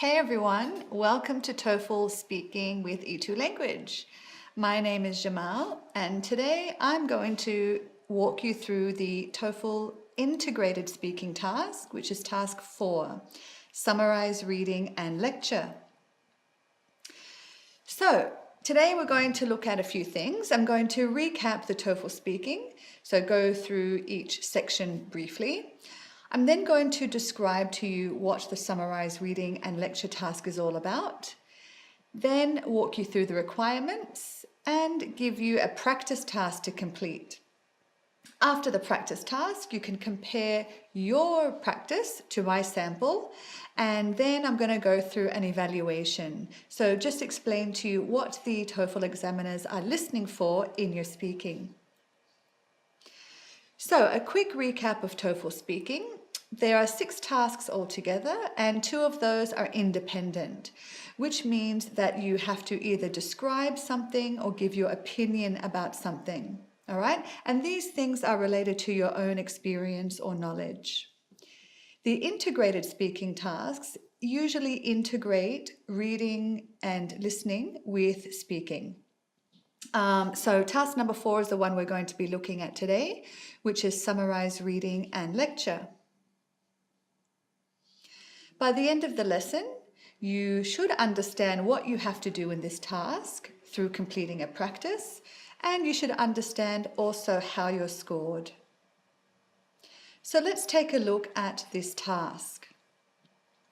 Hey everyone, welcome to TOEFL Speaking with E2 Language. My name is Jamal and today I'm going to walk you through the TOEFL Integrated Speaking task, which is task 4, Summarize Reading and Lecture. So today we're going to look at a few things. I'm going to recap the TOEFL Speaking, so go through each section briefly. I'm then going to describe to you what the Summarize Reading and Lecture task is all about, then walk you through the requirements and give you a practice task to complete. After the practice task, you can compare your practice to my sample, and then I'm going to go through an evaluation. So just explain to you what the TOEFL examiners are listening for in your speaking. So a quick recap of TOEFL Speaking. There are 6 tasks altogether, and 2 of those are independent, which means that you have to either describe something or give your opinion about something. All right? And these things are related to your own experience or knowledge. The integrated speaking tasks usually integrate reading and listening with speaking. So task number 4 is the one we're going to be looking at today, which is Summarize Reading and Lecture. By the end of the lesson, you should understand what you have to do in this task through completing a practice, and you should understand also how you're scored. So let's take a look at this task.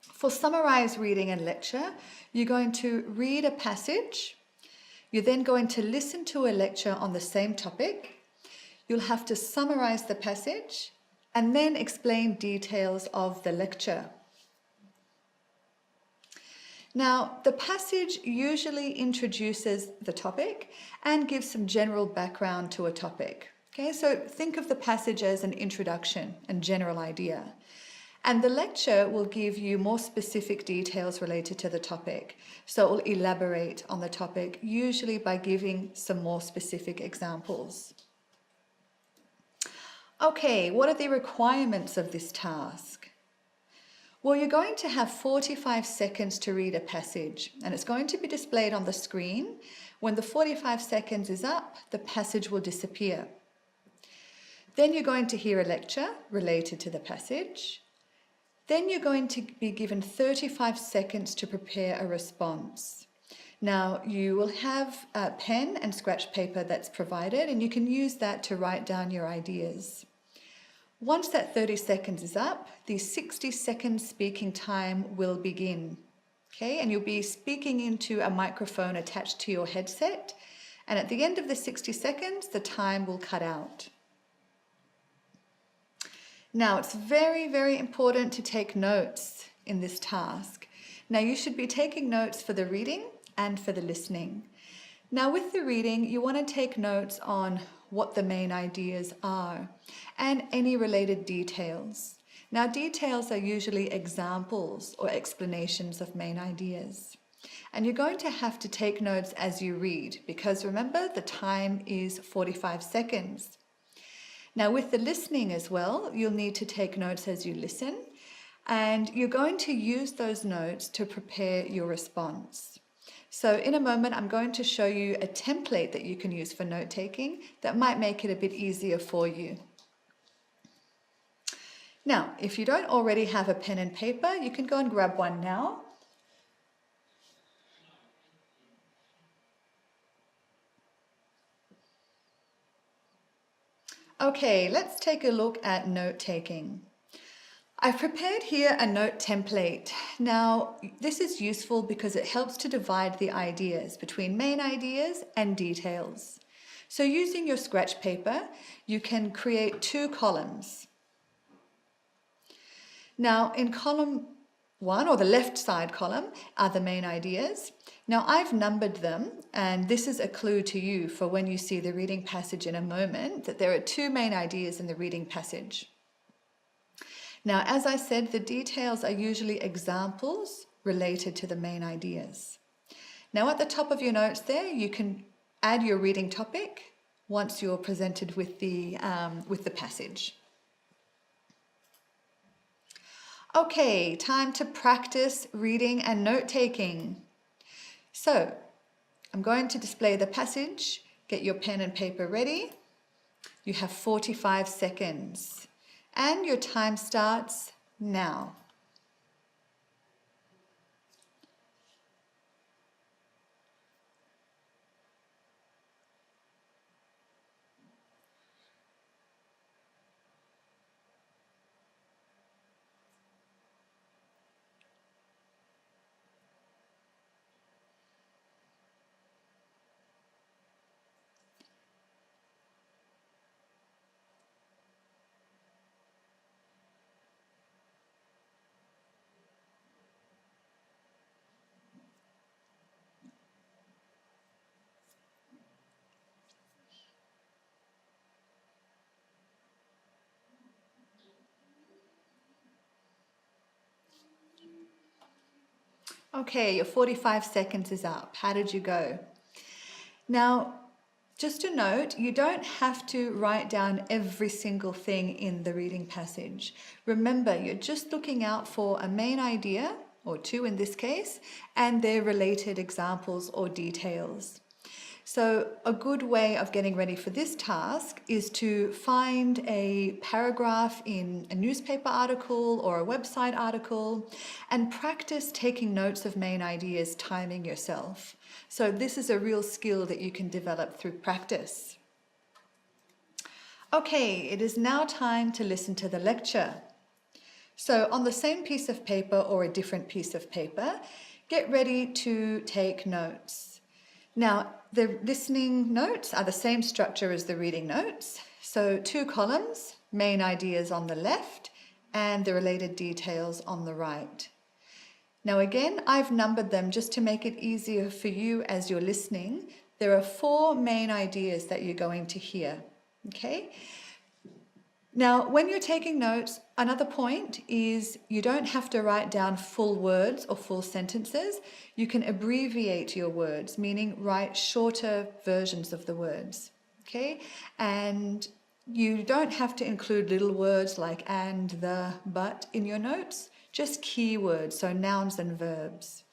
For Summarize Reading and Lecture, you're going to read a passage. You're then going to listen to a lecture on the same topic. You'll have to summarize the passage and then explain details of the lecture. Now, the passage usually introduces the topic and gives some general background to a topic. Okay, so think of the passage as an introduction and general idea. And the lecture will give you more specific details related to the topic. So it will elaborate on the topic, usually by giving some more specific examples. Okay, what are the requirements of this task? Well, you're going to have 45 seconds to read a passage, and it's going to be displayed on the screen. When the 45 seconds is up, the passage will disappear. Then you're going to hear a lecture related to the passage. Then you're going to be given 35 seconds to prepare a response. Now, you will have a pen and scratch paper that's provided, and you can use that to write down your ideas. Once that 30 seconds is up, the 60-second speaking time will begin. Okay, and you'll be speaking into a microphone attached to your headset, and at the end of the 60 seconds, the time will cut out. Now, it's very, very important to take notes in this task. Now, you should be taking notes for the reading and for the listening. Now, with the reading, you want to take notes on what the main ideas are and any related details. Now, details are usually examples or explanations of main ideas. And you're going to have to take notes as you read because remember, the time is 45 seconds. Now, with the listening as well, you'll need to take notes as you listen, and you're going to use those notes to prepare your response. So in a moment, I'm going to show you a template that you can use for note-taking that might make it a bit easier for you. Now, if you don't already have a pen and paper, you can go and grab one now. Okay, let's take a look at note-taking. I've prepared here a note template. Now, this is useful because it helps to divide the ideas between main ideas and details. So using your scratch paper, you can create 2 columns. Now, in column 1, or the left side column, are the main ideas. Now, I've numbered them, and this is a clue to you for when you see the reading passage in a moment, that there are 2 main ideas in the reading passage. Now, as I said, the details are usually examples related to the main ideas. Now, at the top of your notes there, you can add your reading topic once you're presented with the passage. Okay, time to practice reading and note-taking. So, I'm going to display the passage. Get your pen and paper ready. You have 45 seconds. And your time starts now. Okay, your 45 seconds is up. How did you go? Now, just a note, you don't have to write down every single thing in the reading passage. Remember, you're just looking out for a main idea, or two in this case, and their related examples or details. So a good way of getting ready for this task is to find a paragraph in a newspaper article or a website article and practice taking notes of main ideas, timing yourself. So this is a real skill that you can develop through practice. Okay, it is now time to listen to the lecture. So on the same piece of paper or a different piece of paper, get ready to take notes. Now, the listening notes are the same structure as the reading notes. So 2 columns, main ideas on the left and the related details on the right. Now again, I've numbered them just to make it easier for you as you're listening. There are 4 main ideas that you're going to hear, okay? Now, when you're taking notes, another point is you don't have to write down full words or full sentences. You can abbreviate your words, meaning write shorter versions of the words, okay? And you don't have to include little words like and, the, but in your notes, just key words, so nouns and verbs.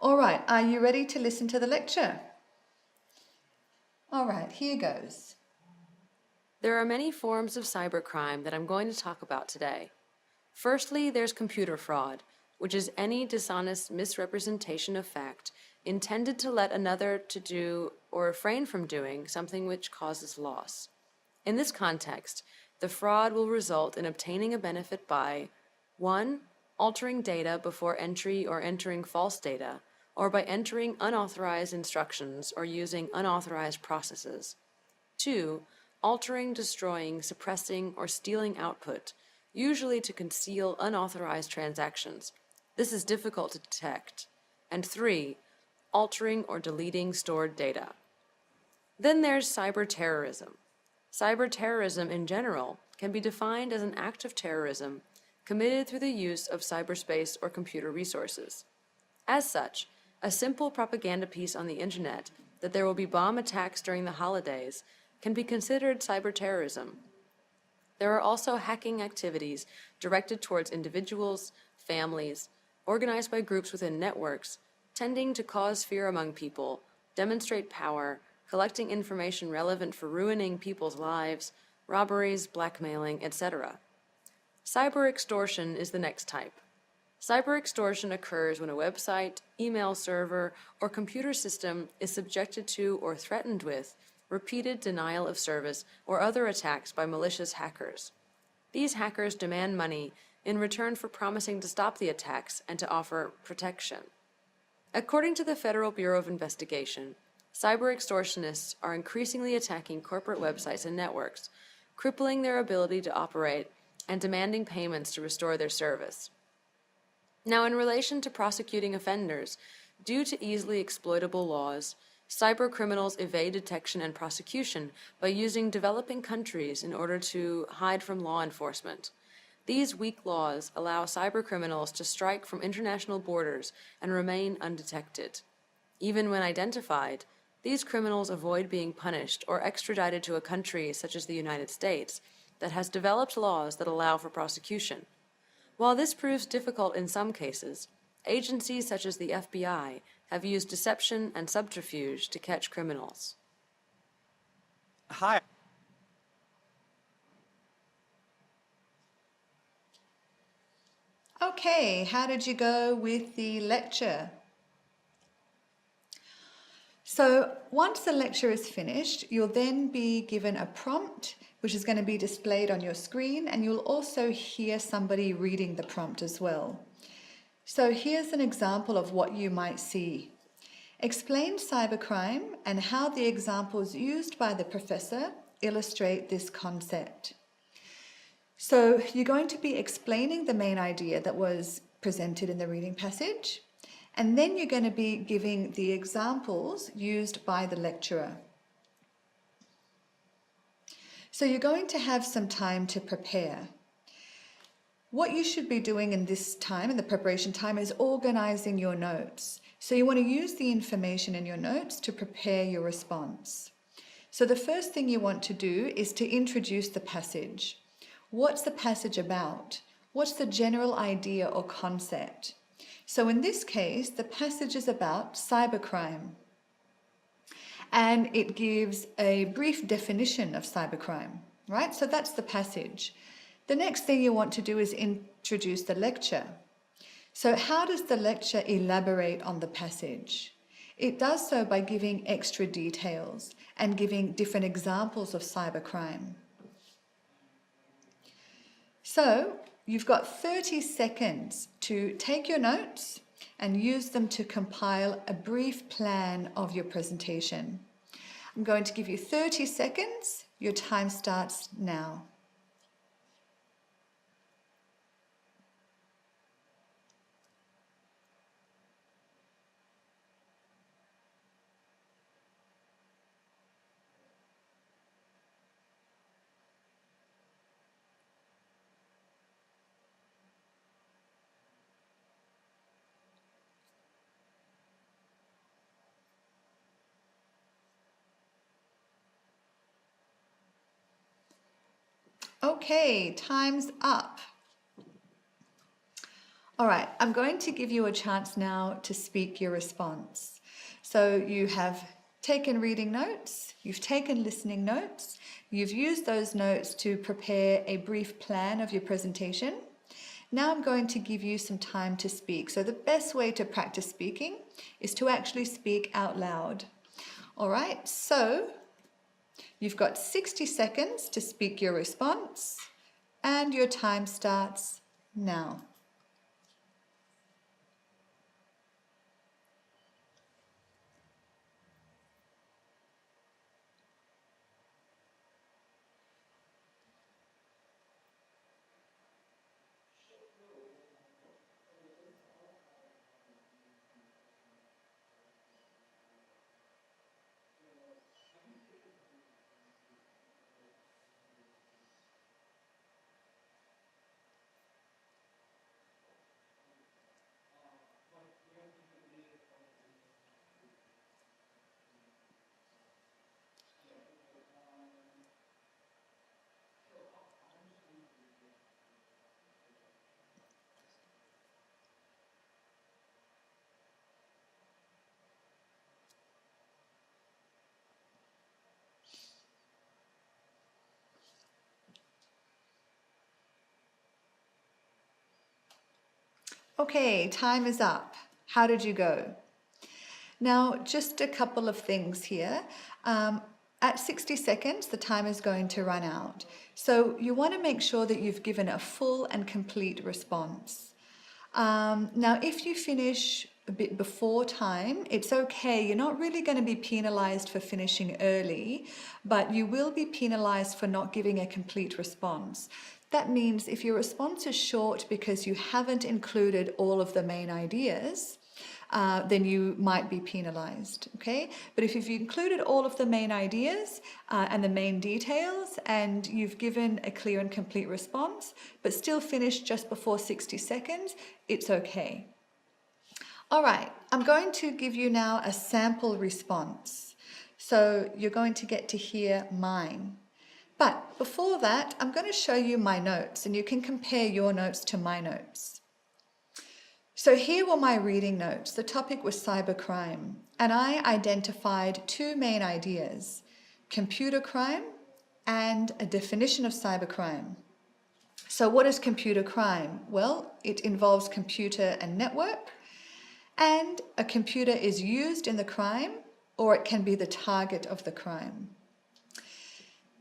All right, are you ready to listen to the lecture? All right, here goes. There are many forms of cybercrime that I'm going to talk about today. Firstly, there's computer fraud, which is any dishonest misrepresentation of fact intended to let another to do or refrain from doing something which causes loss. In this context, the fraud will result in obtaining a benefit by 1. Altering data before entry or entering false data, or by entering unauthorized instructions or using unauthorized processes. 2. Altering, destroying, suppressing, or stealing output, usually to conceal unauthorized transactions. This is difficult to detect. And 3. Altering or deleting stored data. Then there's cyberterrorism. Cyberterrorism in general can be defined as an act of terrorism committed through the use of cyberspace or computer resources. As such, a simple propaganda piece on the internet that there will be bomb attacks during the holidays can be considered cyberterrorism. There are also hacking activities directed towards individuals, families, organized by groups within networks, tending to cause fear among people, demonstrate power, collecting information relevant for ruining people's lives, robberies, blackmailing, etc. Cyber extortion is the next type. Cyber extortion occurs when a website, email server, or computer system is subjected to or threatened with repeated denial of service or other attacks by malicious hackers. These hackers demand money in return for promising to stop the attacks and to offer protection. According to the Federal Bureau of Investigation, cyber extortionists are increasingly attacking corporate websites and networks, crippling their ability to operate and demanding payments to restore their service. Now, in relation to prosecuting offenders, due to easily exploitable laws, cybercriminals evade detection and prosecution by using developing countries in order to hide from law enforcement. These weak laws allow cybercriminals to strike from international borders and remain undetected. Even when identified, these criminals avoid being punished or extradited to a country such as the United States that has developed laws that allow for prosecution. While this proves difficult in some cases, agencies such as the FBI have used deception and subterfuge to catch criminals. Hi. Okay, how did you go with the lecture? So once the lecture is finished, you'll then be given a prompt, which is going to be displayed on your screen, and you'll also hear somebody reading the prompt as well. So here's an example of what you might see. Explain cybercrime and how the examples used by the professor illustrate this concept. So you're going to be explaining the main idea that was presented in the reading passage, and then you're going to be giving the examples used by the lecturer. So you're going to have some time to prepare. What you should be doing in this time, in the preparation time, is organizing your notes. So you want to use the information in your notes to prepare your response. So the first thing you want to do is to introduce the passage. What's the passage about? What's the general idea or concept? So in this case, the passage is about cybercrime, and it gives a brief definition of cybercrime, right? So that's the passage. The next thing you want to do is introduce the lecture. So how does the lecture elaborate on the passage? It does so by giving extra details and giving different examples of cybercrime. So you've got 30 seconds to take your notes and use them to compile a brief plan of your presentation. I'm going to give you 30 seconds. Your time starts now. Okay, time's up. All right, I'm going to give you a chance now to speak your response. So you have taken reading notes, you've taken listening notes, you've used those notes to prepare a brief plan of your presentation. Now I'm going to give you some time to speak. So the best way to practice speaking is to actually speak out loud. All right, so you've got 60 seconds to speak your response, and your time starts now. Okay, time is up. How did you go? Now, just a couple of things here. At 60 seconds, the time is going to run out. So you want to make sure that you've given a full and complete response. Now, if you finish a bit before time, it's okay. You're not really going to be penalized for finishing early, but you will be penalized for not giving a complete response. That means if your response is short because you haven't included all of the main ideas, then you might be penalized, okay? But if you've included all of the main ideas and the main details, and you've given a clear and complete response, but still finished just before 60 seconds, it's okay. All right, I'm going to give you now a sample response. So you're going to get to hear mine. But before that, I'm going to show you my notes, and you can compare your notes to my notes. So here were my reading notes. The topic was cybercrime, and I identified two main ideas: computer crime and a definition of cybercrime. So what is computer crime? Well, it involves computer and network, and a computer is used in the crime, or it can be the target of the crime.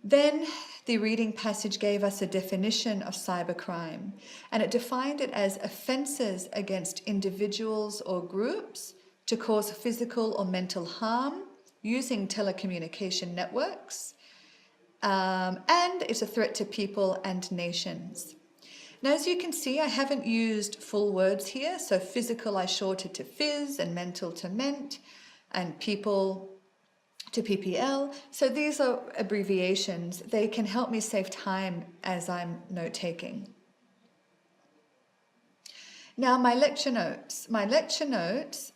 Then the reading passage gave us a definition of cybercrime, and it defined it as offences against individuals or groups to cause physical or mental harm using telecommunication networks, and it's a threat to people and nations. Now, as you can see, I haven't used full words here, so physical I shorted to phys and mental to ment and people to PPL. So these are abbreviations. They can help me save time as I'm note-taking. Now, my lecture notes. My lecture notes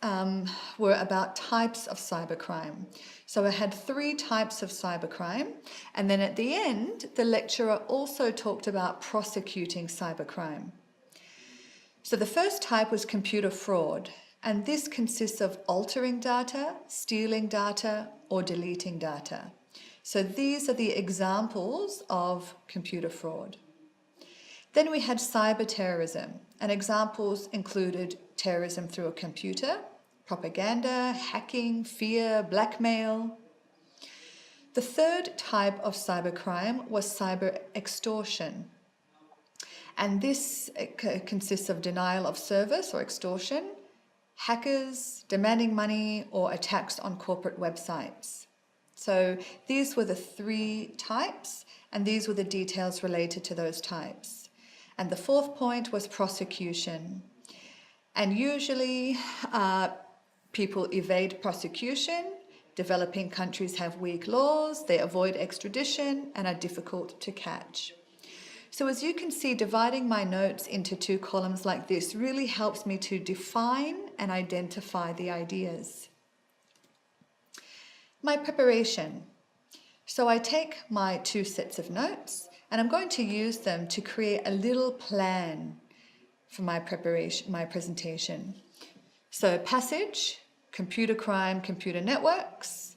were about types of cybercrime. So I had 3 types of cybercrime, and then at the end, the lecturer also talked about prosecuting cybercrime. So the first type was computer fraud, and this consists of altering data, stealing data, or deleting data. So these are the examples of computer fraud. Then we had cyber terrorism, and examples included terrorism through a computer, propaganda, hacking, fear, blackmail. The third type of cybercrime was cyber extortion, and this consists of denial of service or extortion, hackers demanding money, or attacks on corporate websites. So these were the 3 types, and these were the details related to those types. And the fourth point was prosecution. And usually people evade prosecution. Developing countries have weak laws, they avoid extradition, and are difficult to catch. So as you can see, dividing my notes into 2 columns like this really helps me to define and identify the ideas. My preparation. So I take my 2 sets of notes, and I'm going to use them to create a little plan for my presentation. So passage, computer crime, computer networks,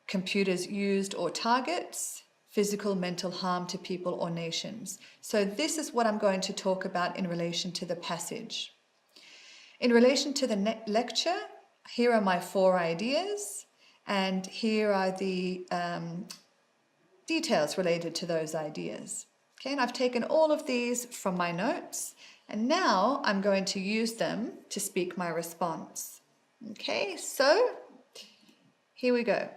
computers used or targets, physical mental harm to people or nations. So this is what I'm going to talk about in relation to the passage. In relation to the lecture, here are my 4 ideas, and here are the details related to those ideas. Okay, and I've taken all of these from my notes, and now I'm going to use them to speak my response. Okay, so here we go.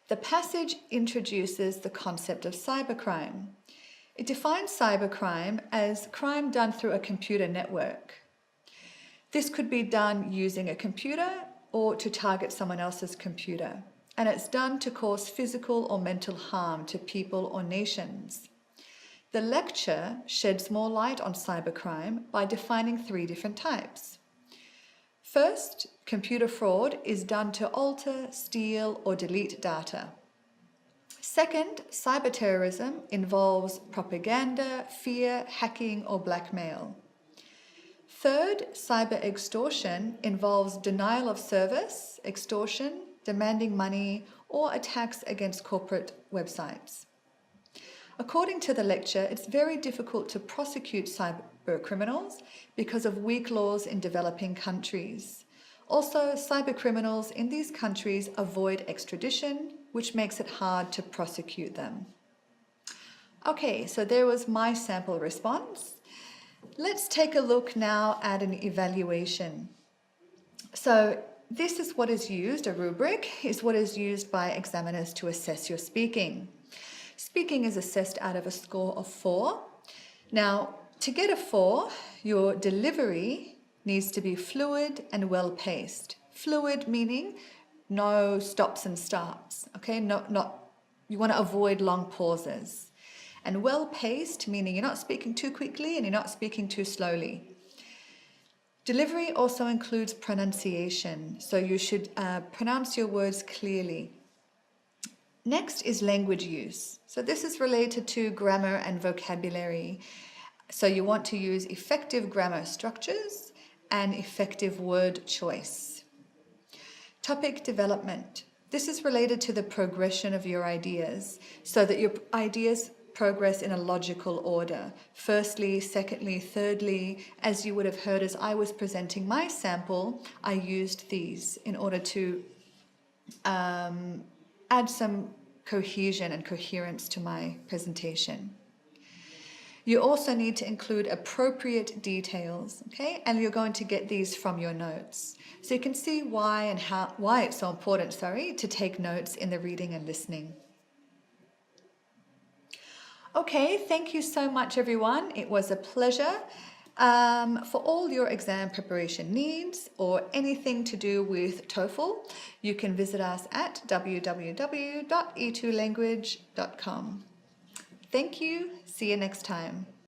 The passage introduces the concept of cybercrime. It defines cybercrime as crime done through a computer network. This could be done using a computer or to target someone else's computer, and it's done to cause physical or mental harm to people or nations. The lecture sheds more light on cybercrime by defining 3 different types. First, computer fraud is done to alter, steal, or delete data. Second, cyber terrorism involves propaganda, fear, hacking, or blackmail. Third, cyber extortion involves denial of service, extortion, demanding money, or attacks against corporate websites. According to the lecture, it's very difficult to prosecute cyber criminals because of weak laws in developing countries. Also, cyber criminals in these countries avoid extradition, which makes it hard to prosecute them. Okay, so there was my sample response. Let's take a look now at an evaluation. So this is what is used, a rubric, is what is used by examiners to assess your speaking. Speaking is assessed out of a score of 4. Now, to get a 4, your delivery needs to be fluid and well-paced. Fluid meaning no stops and starts, okay? You want to avoid long pauses. And well-paced meaning you're not speaking too quickly and you're not speaking too slowly. Delivery also includes pronunciation, so you should pronounce your words clearly. Next is language use. So this is related to grammar and vocabulary. So you want to use effective grammar structures and effective word choice. Topic development. This is related to the progression of your ideas so that your ideas progress in a logical order. Firstly, secondly, thirdly, as you would have heard as I was presenting my sample, I used these in order to add some cohesion and coherence to my presentation. You also need to include appropriate details, okay? And you're going to get these from your notes. So you can see why it's so important, to take notes in the reading and listening. Okay, thank you so much, everyone. It was a pleasure. For all your exam preparation needs or anything to do with TOEFL, you can visit us at www.e2language.com. Thank you. See you next time.